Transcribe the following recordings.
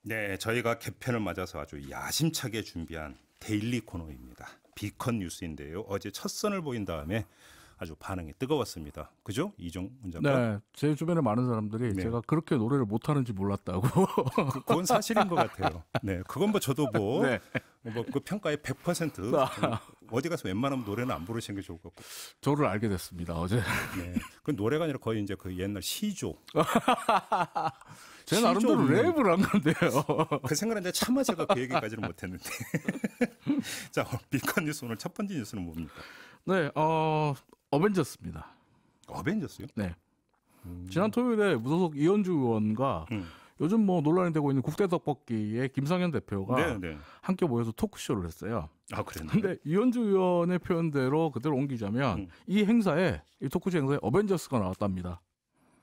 네, 저희가 개편을 맞아서 아주 야심차게 준비한 데일리 코너입니다. 비컨 뉴스인데요. 어제 첫 선을 보인 다음에 아주 반응이 뜨거웠습니다. 그죠? 이종훈 작가? 네, 제 주변에 많은 사람들이 네. 제가 그렇게 노래를 못하는지 몰랐다고. 그건 사실인 것 같아요. 네, 그건 뭐 저도 뭐, 네. 뭐 그 평가의 100% 어디 가서 웬만하면 노래는 안 부르시는 게 좋을 것 같고. 저를 알게 됐습니다, 어제. 네, 그 노래가 아니라 거의 이제 그 옛날 시조. 제 나름대로 랩을 한 건데요. 그 생각인데 차마 제가 그 얘기까지는 못했는데. 자, 비컨 뉴스 오늘 첫 번째 뉴스는 뭡니까? 네, 어벤져스입니다. 어벤져스요? 네. 지난 토요일에 무소속 이현주 의원과 요즘 뭐 논란이 되고 있는 국대 떡볶이의 김상현 대표가 네, 네. 함께 모여서 토크쇼를 했어요. 아, 그랬나요? 근데 이현주 의원의 표현대로 그대로 옮기자면 이 행사에, 이 토크쇼 행사에 어벤져스가 나왔답니다.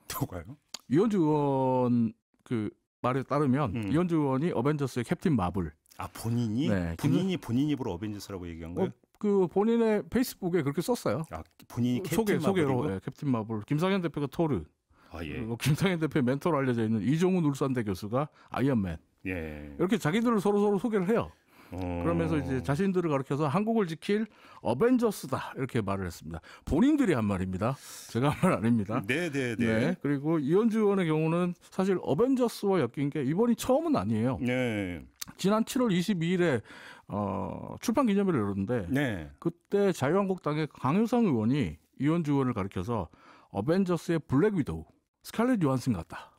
누가요? 이현주 의원 그 말에 따르면 이현주 의원이 어벤져스의 캡틴 마블. 아, 본인이? 네, 본인 입으로 어벤져스라고 얘기한 거예요? 그 본인의 페이스북에 그렇게 썼어요. 아, 본인이 캡틴 소개로 마블이고? 네, 캡틴 마블. 김상현 대표가 토르. 아, 예. 그리고 김상현 대표의 멘토로 알려져 있는 이종훈 울산대 교수가 아이언맨. 예. 이렇게 자기들을 서로 소개를 해요. 그러면서 이제 자신들을 가리켜서 한국을 지킬 어벤져스다 이렇게 말을 했습니다. 본인들이 한 말입니다. 제가 한 말 아닙니다. 네네네. 네. 그리고 이현주 의원의 경우는 사실 어벤져스와 엮인 게 이번이 처음은 아니에요. 네. 지난 7월 22일에 출판 기념회를 열었는데 네. 그때 자유한국당의 강효상 의원이 이현주 의원을 가리켜서 어벤져스의 블랙 위도우, 스칼렛 요한슨 같다.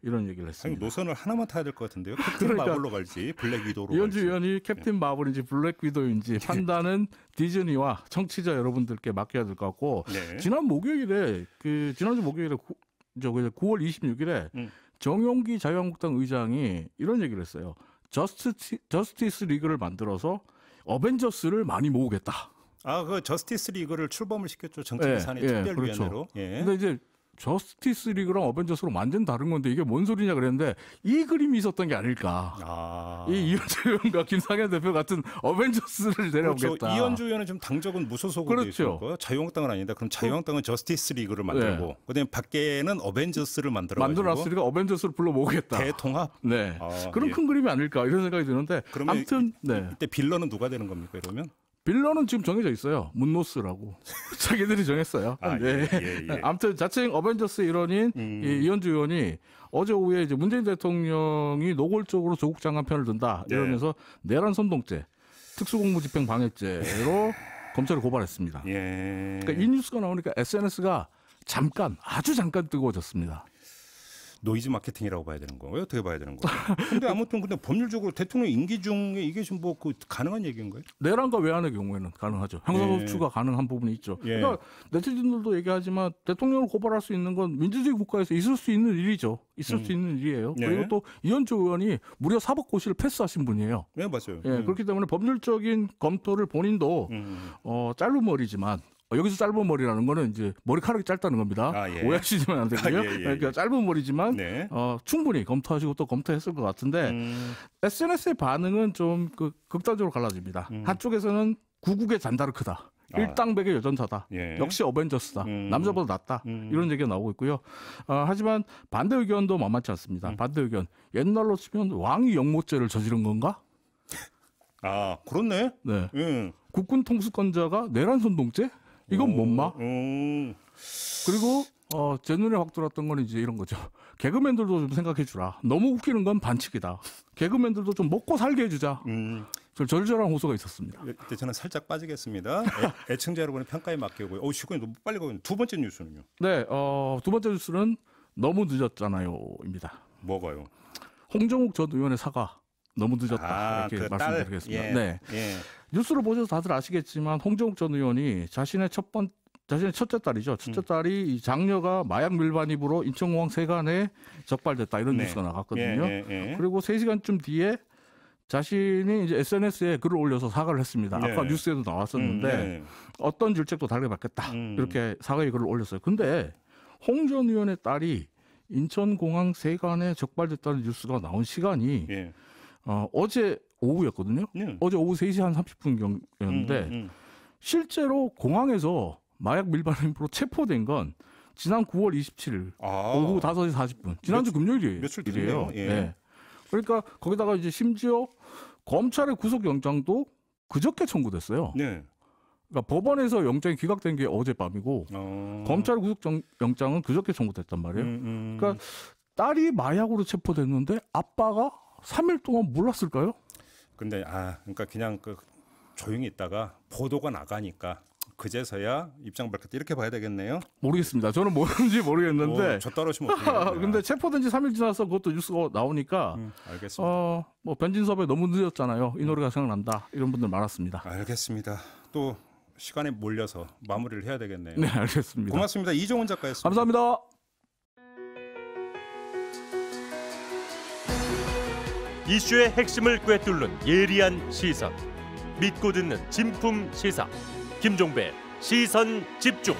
이런 얘기를 아니, 했습니다. 노선을 하나만 타야 될 것 같은데요. 캡틴 그러니까 마블로 갈지 블랙 위도로 이현주 갈지. 의원이 캡틴 마블인지 블랙 위도우인지 판단은 디즈니와 청취자 여러분들께 맡겨야 될 것 같고 네. 지난주 목요일에 9월 26일에 정용기 자유한국당 의장이 이런 얘기를 했어요. 저스티스 리그를 만들어서 어벤져스를 많이 모으겠다. 아, 그 저스티스 리그를 출범을 시켰죠. 정치기산의 특별위원회로. 그렇죠. 예. 근데 이제 저스티스 리그랑 어벤져스로 완전 다른 건데 이게 뭔 소리냐 그랬는데 이 그림이 있었던 게 아닐까. 아. 이 이현주 의원과 김상현 대표 같은 어벤져스를 내려오겠다. 그렇죠. 이현주 의원은 지금 당적은 무소속으로 되어 있을 거예요. 자유한국당은 아니다. 그럼 자유한국당은 저스티스 리그를 만들고 네. 그다음에 밖에는 어벤져스를 만들어놨으니까 어벤져스를 불러 모으겠다. 대통합. 네. 아, 그런 예. 큰 그림이 아닐까 이런 생각이 드는데. 그러면 아무튼 네. 이때 빌런은 누가 되는 겁니까? 이러면? 빌런은 지금 정해져 있어요. 문노스라고. 자기들이 정했어요. 아, 네. 예. 아무튼 자칭 어벤져스 일원인 이 이현주 의원이 어제 오후에 이제 문재인 대통령이 노골적으로 조국 장관 편을 든다. 이러면서 내란 선동죄, 특수공무집행 방해죄로 검찰을 고발했습니다. 예. 그러니까 이 뉴스가 나오니까 SNS가 아주 잠깐 뜨거워졌습니다. 노이즈 마케팅이라고 봐야 되는 거예요? 어떻게 봐야 되는 거예요? 근데 아무튼 근데 법률적으로 대통령 임기 중에 이게 좀 뭐 그 가능한 얘기인 거예요? 내란과 외환의 경우에는 가능하죠. 형사소추가 가능한 부분이 있죠. 예. 그러니까 네티즌들도 얘기하지만 대통령을 고발할 수 있는 건 민주주의 국가에서 있을 수 있는 일이죠. 있을 수 있는 일이에요. 네. 그리고 또 이현주 의원이 무려 사법고시를 패스하신 분이에요. 네, 맞아요. 예, 그렇기 때문에 법률적인 검토를 본인도 짧은 머리지만 여기서 짧은 머리라는 거는 이제 머리카락이 짧다는 겁니다. 아, 예. 오해하시면 안 되고요. 아, 예. 그러니까 짧은 머리지만 네. 충분히 검토하시고 또 검토했을 것 같은데 SNS의 반응은 좀 극단적으로 갈라집니다. 한쪽에서는 구국의 잔다르크다. 일당백의 여전사다. 예. 역시 어벤져스다. 남자보다 낫다. 이런 얘기가 나오고 있고요. 하지만 반대 의견도 만만치 않습니다. 반대 의견. 옛날로 치면 왕이 영모죄를 저지른 건가? 아, 그렇네. 네. 예. 국군 통수권자가 내란 선동죄? 이건 뭔마? 그리고 제 눈에 확 들어왔던 건 이제 이런 거죠. 개그맨들도 좀 생각해 주라. 너무 웃기는 건 반칙이다. 개그맨들도 좀 먹고 살게 해주자. 좀 절절한 호소가 있었습니다. 이때 저는 살짝 빠지겠습니다. 애청자 여러분의 평가에 맡기고요. 시간이 너무 빨리 가요. 두 번째 뉴스는요? 네, 두 번째 뉴스는 너무 늦었잖아요입니다. 뭐가요? 홍정욱 전 의원의 사과. 너무 늦었다. 이렇게 그 말씀드리겠습니다. 예. 네. 예. 뉴스를 보셔서 다들 아시겠지만 홍정욱 전 의원이 자신의 첫째 딸이죠. 첫째 딸이 이 장녀가 마약 밀반입으로 인천공항 세관에 적발됐다. 이런 네. 뉴스가 나갔거든요. 예. 그리고 3시간쯤 뒤에 자신이 이제 SNS에 글을 올려서 사과를 했습니다. 네. 아까 뉴스에도 나왔었는데 네. 어떤 질책도 다르게 받겠다. 이렇게 사과의 글을 올렸어요. 근데 홍 전 의원의 딸이 인천공항 세관에 적발됐다는 뉴스가 나온 시간이 예. 어제 오후였거든요. 어제 오후 3시 한 30분경이었는데 실제로 공항에서 마약 밀반입으로 체포된 건 지난 9월 27일 오후 5시 40분. 지난주 금요일이에요. 며칠 됐네요. 예. 네. 그러니까 거기다가 이제 심지어 검찰의 구속영장도 그저께 청구됐어요. 네. 그러니까 법원에서 영장이 기각된 게 어젯밤이고 검찰 구속영장은 그저께 청구됐단 말이에요. 그러니까 딸이 마약으로 체포됐는데 아빠가 3일 동안 몰랐을까요? 근데 그러니까 그냥 조용히 있다가 보도가 나가니까 그제서야 입장 밝혔다 이렇게 봐야 되겠네요. 모르겠습니다. 저는 뭐는지 모르겠는데. 저 따르시면 어떡해요? 근데 체포된 지 3일 지나서 그것도 뉴스가 나오니까 알겠습니다. 뭐 변진섭에 너무 늦었잖아요. 이 노래가 생각난다. 이런 분들 많았습니다. 알겠습니다. 또 시간에 몰려서 마무리를 해야 되겠네요. 네, 알겠습니다. 고맙습니다. 이종훈 작가였습니다. 감사합니다. 이슈의 핵심을 꿰뚫는 예리한 시선, 믿고 듣는 진품 시사 김종배 시선 집중.